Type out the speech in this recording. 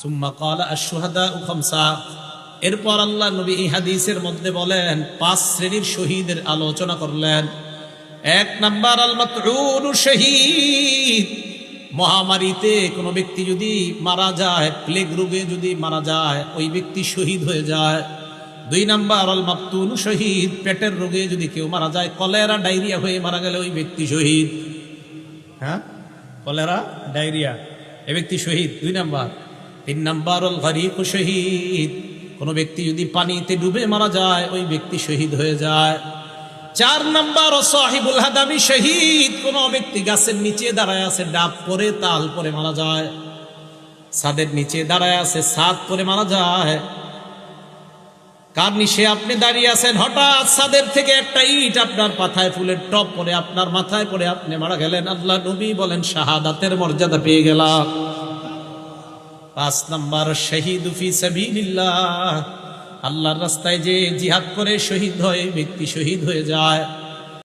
সুম্মা ক্বালা আশ-শুহাদাউ খামসা। এরপর আল্লাহ নবী এই হাদিসের মধ্যে বলেন 5 শ্রেণীর শহীদের আলোচনা করলেন। 1 নাম্বার আল মাতউনু শহীদ। মহামারীতে কোনো ব্যক্তি যদি মারা যায়, প্লেগ রোগে যদি মারা যায়, ওই ব্যক্তি শহীদ হয়ে যায়। 2 নাম্বার আল মাবতুনু শহীদ। পেটের রোগে যদি কেউ মারা যায়, কলেরা ডায়রিয়া হয়ে মারা গেলে ওই ব্যক্তি শহীদ। হ্যাঁ, কলেরা ডায়রিয়া, এই ব্যক্তি শহীদ 2 নাম্বার। 3 নাম্বার আল গরীক শহীদ। কোনো ব্যক্তি যদি পানিতে ডুবে মারা যায়, ওই ব্যক্তি শহীদ হয়ে যায়। 4 নাম্বার সাহিবুল হাদামি শহীদ। কোনো ব্যক্তি গাছের নিচে দাঁড়ায় আছে, ডাব পরে তাল পরে মারা যায়। ছাদের নিচে দাঁড়ায় আছে, ছাদ পরে মারা যায়। কার নিচে আপনি দাঁড়িয়ে আছেন, হঠাৎ ছাদের থেকে একটা ইট আপনার মাথায়, ফুলের টপ পরে আপনার মাথায় পড়ে আপনি মারা গেলেন। আল্লাহ নবী বলেন শাহাদাতের মর্যাদা পেয়ে গেলাম। 5 নাম্বার শহীদ ফি সাবিলিল্লাহ। আল্লাহর রাস্তায় যে জিহাদ করে শহীদ হয়, ব্যক্তি শহীদ হয়ে যায়।